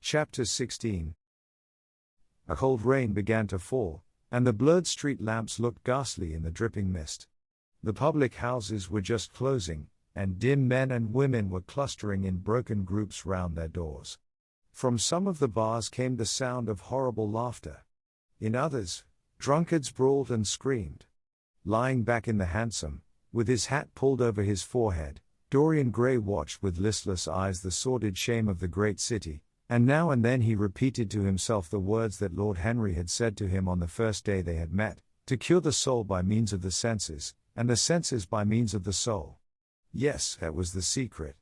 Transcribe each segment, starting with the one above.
Chapter 16. A cold rain began to fall, and the blurred street lamps looked ghastly in the dripping mist. The public houses were just closing, and dim men and women were clustering in broken groups round their doors. From some of the bars came the sound of horrible laughter. In others, drunkards brawled and screamed. Lying back in the hansom, with his hat pulled over his forehead, Dorian Gray watched with listless eyes the sordid shame of the great city, and now and then he repeated to himself the words that Lord Henry had said to him on the first day they had met, to cure the soul by means of the senses, and the senses by means of the soul. Yes, that was the secret.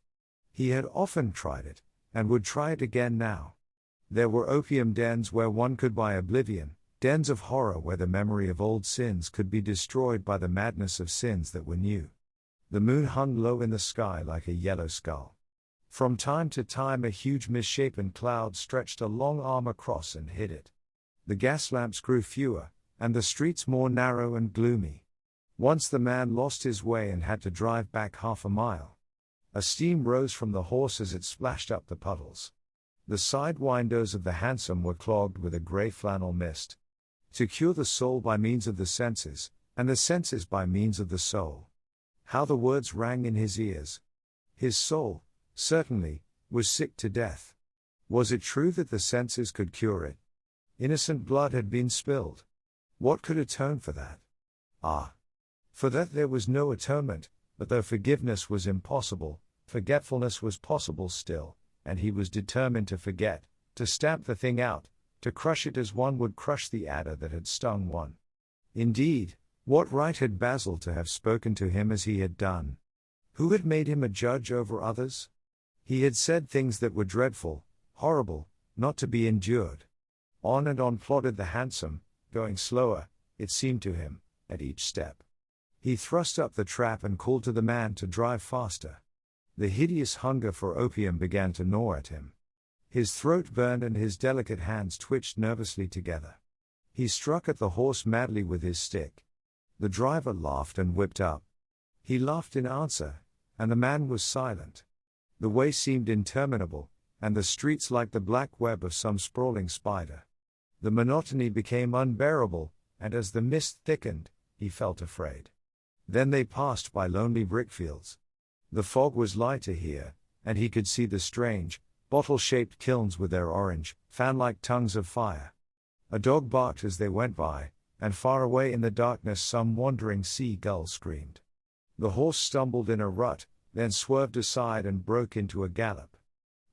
He had often tried it, and would try it again now. There were opium dens where one could buy oblivion, dens of horror where the memory of old sins could be destroyed by the madness of sins that were new. The moon hung low in the sky like a yellow skull. From time to time a huge misshapen cloud stretched a long arm across and hid it. The gas lamps grew fewer, and the streets more narrow and gloomy. Once the man lost his way and had to drive back half a mile. A steam rose from the horse as it splashed up the puddles. The side windows of the hansom were clogged with a grey flannel mist. To cure the soul by means of the senses, and the senses by means of the soul. How the words rang in his ears. His soul, certainly, was sick to death. Was it true that the senses could cure it? Innocent blood had been spilled. What could atone for that? For that there was no atonement, but though forgiveness was impossible, forgetfulness was possible still, and he was determined to forget, to stamp the thing out, to crush it as one would crush the adder that had stung one. Indeed, what right had Basil to have spoken to him as he had done? Who had made him a judge over others? He had said things that were dreadful, horrible, not to be endured. On and on plodded the hansom, going slower, it seemed to him, at each step. He thrust up the trap and called to the man to drive faster. The hideous hunger for opium began to gnaw at him. His throat burned and his delicate hands twitched nervously together. He struck at the horse madly with his stick. The driver laughed and whipped up. He laughed in answer, and the man was silent. The way seemed interminable, and the streets like the black web of some sprawling spider. The monotony became unbearable, and as the mist thickened, he felt afraid. Then they passed by lonely brickfields. The fog was lighter here, and he could see the strange, bottle-shaped kilns with their orange, fan-like tongues of fire. A dog barked as they went by, and far away in the darkness some wandering sea-gull screamed. The horse stumbled in a rut, then swerved aside and broke into a gallop.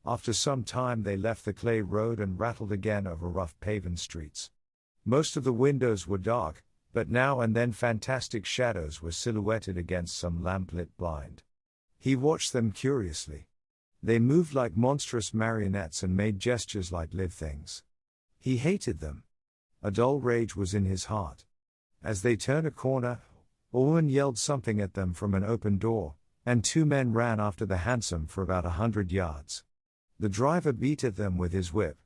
After some time they left the clay road and rattled again over rough paven streets. Most of the windows were dark, but now and then fantastic shadows were silhouetted against some lamplit blind. He watched them curiously. They moved like monstrous marionettes and made gestures like live things. He hated them. A dull rage was in his heart. As they turned a corner, a woman yelled something at them from an open door, and two men ran after the hansom for about 100 yards. The driver beat at them with his whip.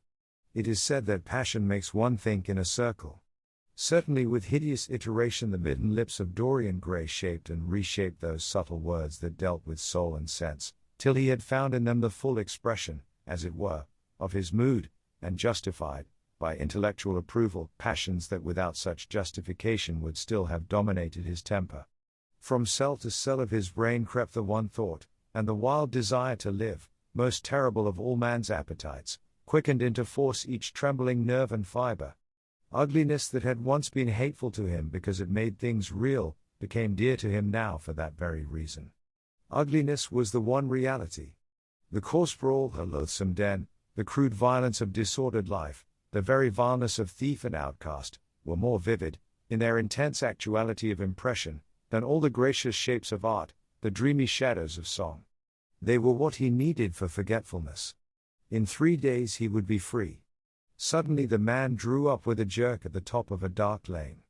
It is said that passion makes one think in a circle. Certainly with hideous iteration the bitten lips of Dorian Gray shaped and reshaped those subtle words that dealt with soul and sense, till he had found in them the full expression, as it were, of his mood, and justified, by intellectual approval, passions that without such justification would still have dominated his temper. From cell to cell of his brain crept the one thought, and the wild desire to live, most terrible of all man's appetites, quickened into force each trembling nerve and fiber. Ugliness that had once been hateful to him because it made things real, became dear to him now for that very reason. Ugliness was the one reality. The coarse brawl, the loathsome den, the crude violence of disordered life, the very vileness of thief and outcast, were more vivid, in their intense actuality of impression, than all the gracious shapes of art, the dreamy shadows of song. They were what he needed for forgetfulness. In 3 days he would be free. Suddenly the man drew up with a jerk at the top of a dark lane.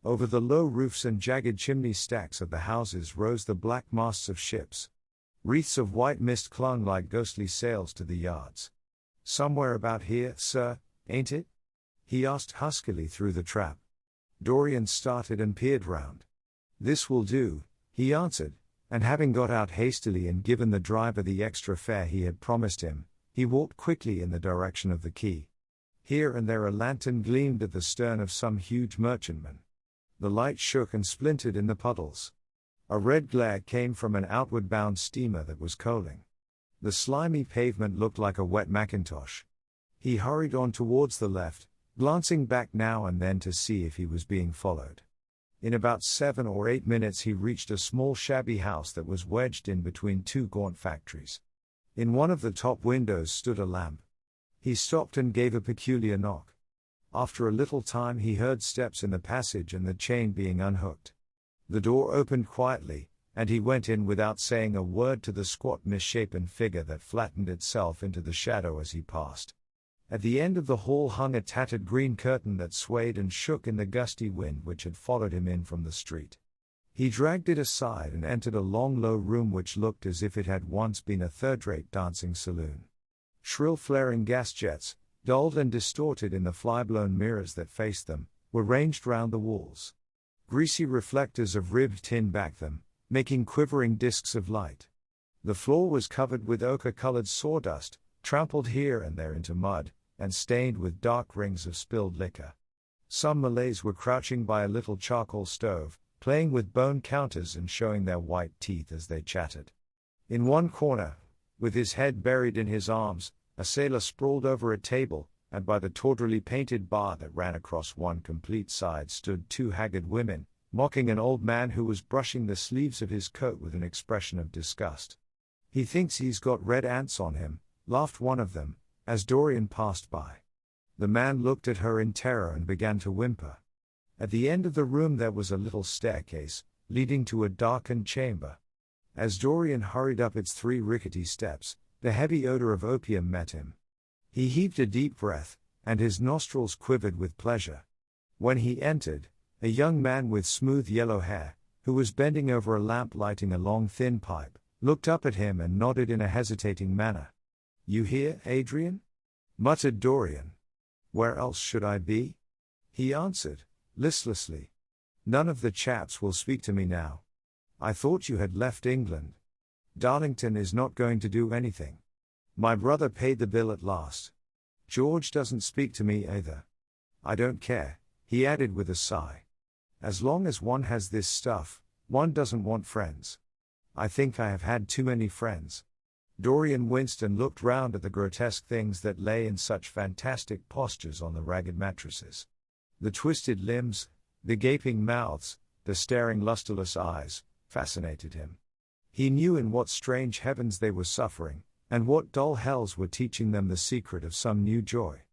Over the low roofs and jagged chimney stacks of the houses rose the black masts of ships. Wreaths of white mist clung like ghostly sails to the yards. "Somewhere about here, sir, ain't it?" he asked huskily through the trap. Dorian started and peered round. "This will do," he answered, and having got out hastily and given the driver the extra fare he had promised him, He walked quickly in the direction of the quay. Here and there a lantern gleamed at the stern of some huge merchantman. The light shook and splintered in the puddles. A red glare came from an outward-bound steamer that was coaling. The slimy pavement looked like a wet mackintosh. He hurried on towards the left, glancing back now and then to see if he was being followed. In about 7 or 8 minutes he reached a small shabby house that was wedged in between two gaunt factories. In one of the top windows stood a lamp. He stopped and gave a peculiar knock. After a little time he heard steps in the passage and the chain being unhooked. The door opened quietly, and he went in without saying a word to the squat misshapen figure that flattened itself into the shadow as he passed. At the end of the hall hung a tattered green curtain that swayed and shook in the gusty wind which had followed him in from the street. He dragged it aside and entered a long low room which looked as if it had once been a third-rate dancing saloon. Shrill flaring gas jets, dulled and distorted in the fly-blown mirrors that faced them, were ranged round the walls. Greasy reflectors of ribbed tin backed them, making quivering discs of light. The floor was covered with ochre-colored sawdust, trampled here and there into mud, and stained with dark rings of spilled liquor. Some Malays were crouching by a little charcoal stove, playing with bone counters and showing their white teeth as they chattered. In one corner, with his head buried in his arms, a sailor sprawled over a table, and by the tawdrily painted bar that ran across one complete side stood 2 haggard women, mocking an old man who was brushing the sleeves of his coat with an expression of disgust. "He thinks he's got red ants on him," laughed one of them, as Dorian passed by. The man looked at her in terror and began to whimper. At the end of the room there was a little staircase, leading to a darkened chamber. As Dorian hurried up its 3 rickety steps, the heavy odor of opium met him. He heaved a deep breath, and his nostrils quivered with pleasure. When he entered, a young man with smooth yellow hair, who was bending over a lamp lighting a long thin pipe, looked up at him and nodded in a hesitating manner. "You here, Adrian?" muttered Dorian. "Where else should I be?" he answered, listlessly. "None of the chaps will speak to me now. I thought you had left England. Darlington is not going to do anything. My brother paid the bill at last. George doesn't speak to me either. I don't care," he added with a sigh. "As long as one has this stuff, one doesn't want friends. I think I have had too many friends." Dorian winced and looked round at the grotesque things that lay in such fantastic postures on the ragged mattresses. The twisted limbs, the gaping mouths, the staring lusterless eyes, fascinated him. He knew in what strange heavens they were suffering, and what dull hells were teaching them the secret of some new joy.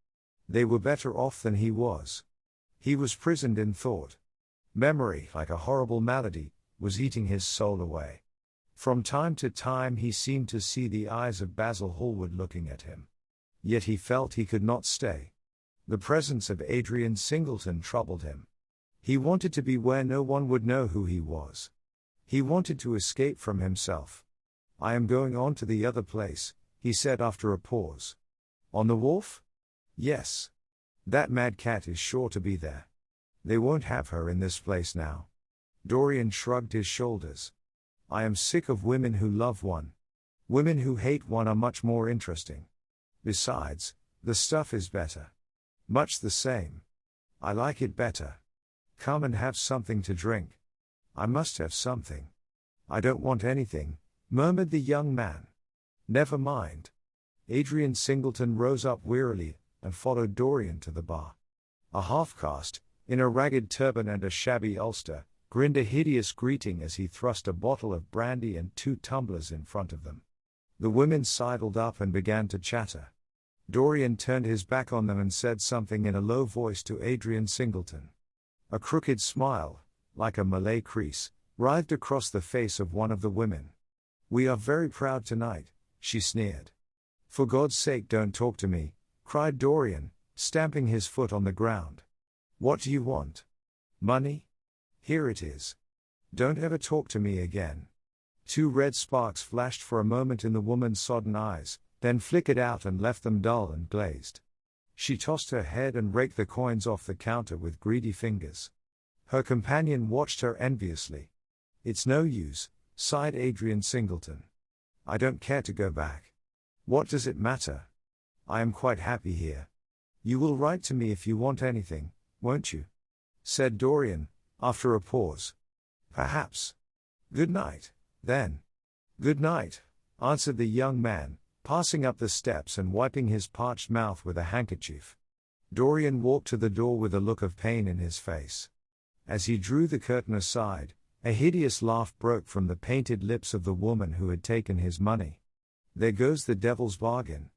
They were better off than he was. He was prisoned in thought. Memory, like a horrible malady, was eating his soul away. From time to time he seemed to see the eyes of Basil Hallward looking at him. Yet he felt he could not stay. The presence of Adrian Singleton troubled him. He wanted to be where no one would know who he was. He wanted to escape from himself. "I am going on to the other place," he said after a pause. "On the wharf?" "Yes. That mad cat is sure to be there. They won't have her in this place now." Dorian shrugged his shoulders. "I am sick of women who love one. Women who hate one are much more interesting. Besides, the stuff is better. Much the same. I like it better. Come and have something to drink." "I must have something." "I don't want anything," murmured the young man. "Never mind." Adrian Singleton rose up wearily, and followed Dorian to the bar. A half-caste, in a ragged turban and a shabby ulster, grinned a hideous greeting as he thrust a bottle of brandy and 2 tumblers in front of them. The women sidled up and began to chatter. Dorian turned his back on them and said something in a low voice to Adrian Singleton. A crooked smile, like a Malay crease, writhed across the face of one of the women. "We are very proud tonight," she sneered. "For God's sake don't talk to me," cried Dorian, stamping his foot on the ground. "What do you want? Money? Here it is. Don't ever talk to me again." 2 red sparks flashed for a moment in the woman's sodden eyes, then flickered out and left them dull and glazed. She tossed her head and raked the coins off the counter with greedy fingers. Her companion watched her enviously. "It's no use," sighed Adrian Singleton. "I don't care to go back." "What does it matter?" I am quite happy here. You will write to me if you want anything, won't you? Said Dorian, after a pause. Perhaps. Good night, then. Good night, answered the young man, passing up the steps and wiping his parched mouth with a handkerchief. Dorian walked to the door with a look of pain in his face. As he drew the curtain aside, a hideous laugh broke from the painted lips of the woman who had taken his money. There goes the devil's bargain.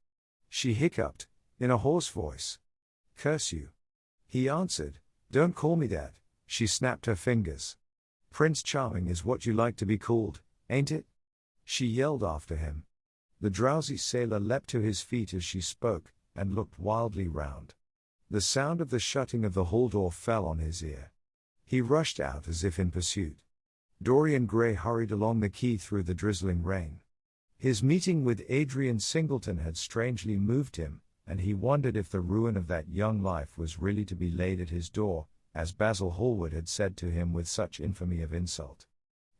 She hiccuped, in a hoarse voice. Curse you. He answered, Don't call me that. She snapped her fingers. Prince Charming is what you like to be called, ain't it? She yelled after him. The drowsy sailor leapt to his feet as she spoke, and looked wildly round. The sound of the shutting of the hall door fell on his ear. He rushed out as if in pursuit. Dorian Gray hurried along the quay through the drizzling rain. His meeting with Adrian Singleton had strangely moved him, and he wondered if the ruin of that young life was really to be laid at his door, as Basil Hallward had said to him with such infamy of insult.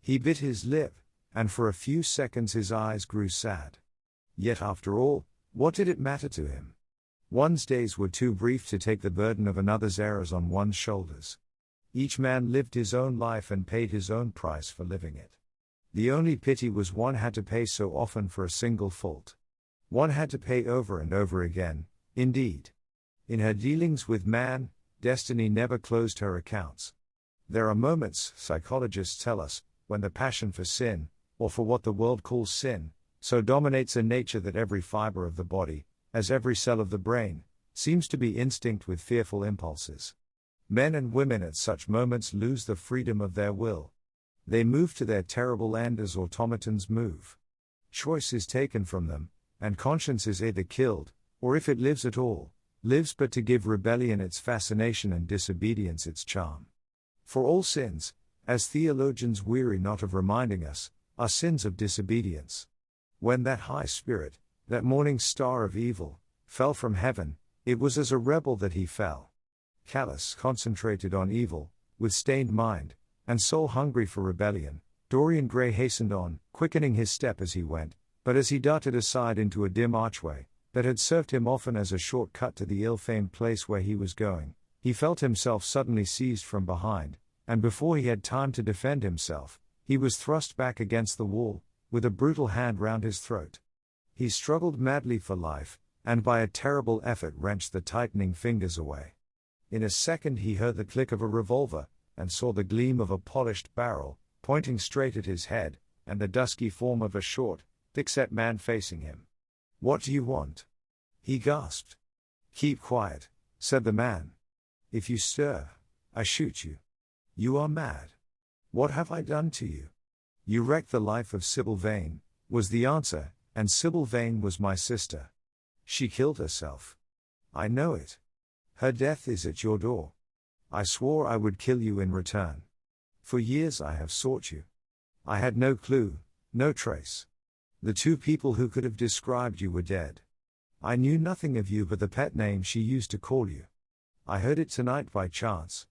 He bit his lip, and for a few seconds his eyes grew sad. Yet after all, what did it matter to him? One's days were too brief to take the burden of another's errors on one's shoulders. Each man lived his own life and paid his own price for living it. The only pity was one had to pay so often for a single fault. One had to pay over and over again, indeed. In her dealings with man, destiny never closed her accounts. There are moments, psychologists tell us, when the passion for sin, or for what the world calls sin, so dominates a nature that every fiber of the body, as every cell of the brain, seems to be instinct with fearful impulses. Men and women at such moments lose the freedom of their will. They move to their terrible end as automatons move. Choice is taken from them, and conscience is either killed, or if it lives at all, lives but to give rebellion its fascination and disobedience its charm. For all sins, as theologians weary not of reminding us, are sins of disobedience. When that high spirit, that morning star of evil, fell from heaven, it was as a rebel that he fell. Callous, concentrated on evil, with stained mind, and soul hungry for rebellion, Dorian Gray hastened on, quickening his step as he went, but as he darted aside into a dim archway, that had served him often as a short cut to the ill-famed place where he was going, he felt himself suddenly seized from behind, and before he had time to defend himself, he was thrust back against the wall, with a brutal hand round his throat. He struggled madly for life, and by a terrible effort wrenched the tightening fingers away. In a second he heard the click of a revolver, and saw the gleam of a polished barrel, pointing straight at his head, and the dusky form of a short, thick-set man facing him. "What do you want?" he gasped. "Keep quiet," said the man. "If you stir, I shoot you. You are mad. What have I done to you?" "You wrecked the life of Sybil Vane," was the answer, "and Sybil Vane was my sister. She killed herself. I know it. Her death is at your door. I swore I would kill you in return. For years I have sought you. I had no clue, no trace. The two people who could have described you were dead. I knew nothing of you but the pet name she used to call you. I heard it tonight by chance.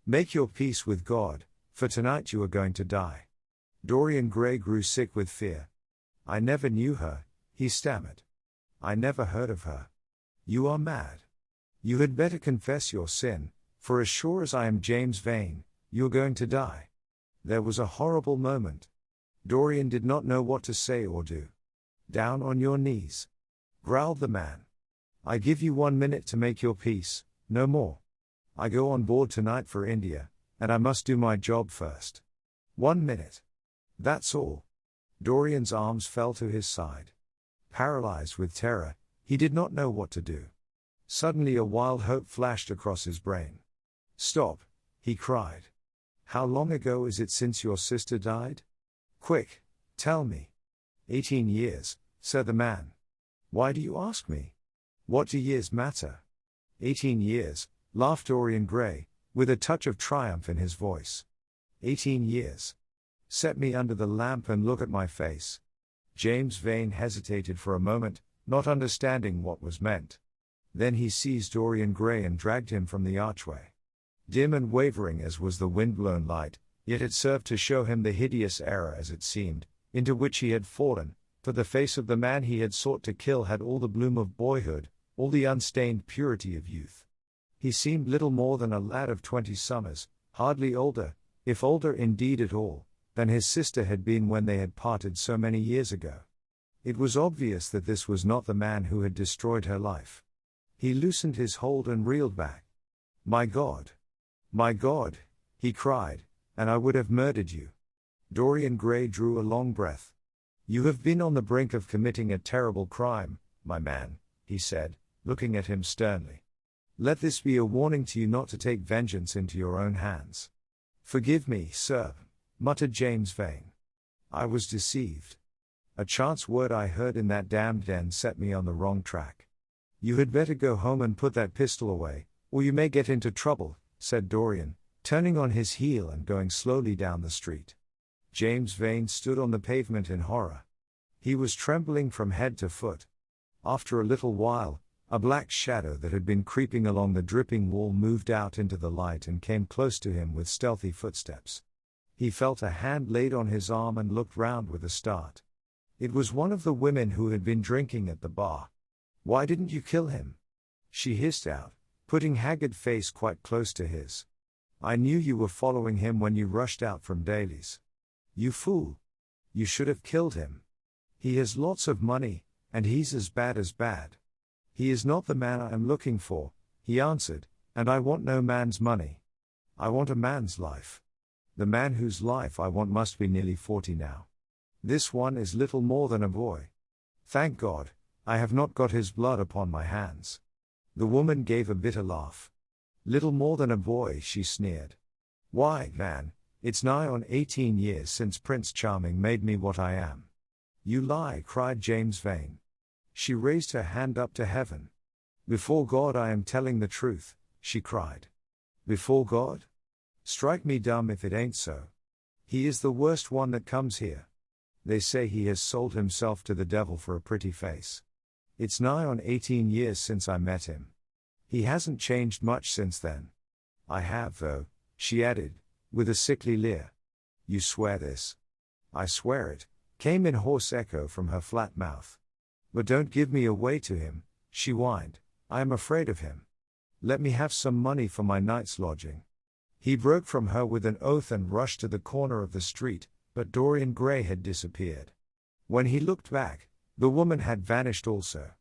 Make your peace with God, for tonight you are going to die." Dorian Gray grew sick with fear. "I never knew her," he stammered. "I never heard of her. You are mad. You had better confess your sin, for as sure as I am James Vane, you're going to die." There was a horrible moment. Dorian did not know what to say or do. "Down on your knees," growled the man. "I give you 1 minute to make your peace, no more. I go on board tonight for India, and I must do my job first. 1 minute. That's all." Dorian's arms fell to his side. Paralyzed with terror, he did not know what to do. Suddenly a wild hope flashed across his brain. "Stop," he cried. "How long ago is it since your sister died? Quick, tell me." 18 years, said the man. "Why do you ask me? What do years matter?" 18 years, laughed Dorian Gray, with a touch of triumph in his voice. 18 years. Set me under the lamp and look at my face." James Vane hesitated for a moment, not understanding what was meant. Then he seized Dorian Gray and dragged him from the archway. Dim and wavering as was the wind-blown light, yet it served to show him the hideous error as it seemed, into which he had fallen, for the face of the man he had sought to kill had all the bloom of boyhood, all the unstained purity of youth. He seemed little more than a lad of 20 summers, hardly older, if older indeed at all, than his sister had been when they had parted so many years ago. It was obvious that this was not the man who had destroyed her life. He loosened his hold and reeled back. My God, he cried, and I would have murdered you. Dorian Gray drew a long breath. You have been on the brink of committing a terrible crime, my man, he said, looking at him sternly. Let this be a warning to you not to take vengeance into your own hands. Forgive me, sir, muttered James Vane. I was deceived. A chance word I heard in that damned den set me on the wrong track. You had better go home and put that pistol away, or you may get into trouble, said Dorian, turning on his heel and going slowly down the street. James Vane stood on the pavement in horror. He was trembling from head to foot. After a little while, a black shadow that had been creeping along the dripping wall moved out into the light and came close to him with stealthy footsteps. He felt a hand laid on his arm and looked round with a start. It was one of the women who had been drinking at the bar. Why didn't you kill him? She hissed out, putting haggard face quite close to his. I knew you were following him when you rushed out from Daly's. You fool. You should have killed him. He has lots of money, and he's as bad as bad. He is not the man I am looking for, he answered, and I want no man's money. I want a man's life. The man whose life I want must be nearly 40 now. This one is little more than a boy. Thank God, I have not got his blood upon my hands. The woman gave a bitter laugh. Little more than a boy, she sneered. Why, man, it's nigh on 18 years since Prince Charming made me what I am. You lie, cried James Vane. She raised her hand up to heaven. Before God I am telling the truth, she cried. Before God? Strike me dumb if it ain't so. He is the worst one that comes here. They say he has sold himself to the devil for a pretty face. It's nigh on 18 years since I met him. He hasn't changed much since then. I have though, she added, with a sickly leer. You swear this? I swear it, came in hoarse echo from her flat mouth. But don't give me away to him, she whined. I am afraid of him. Let me have some money for my night's lodging. He broke from her with an oath and rushed to the corner of the street, but Dorian Gray had disappeared. When he looked back, the woman had vanished also.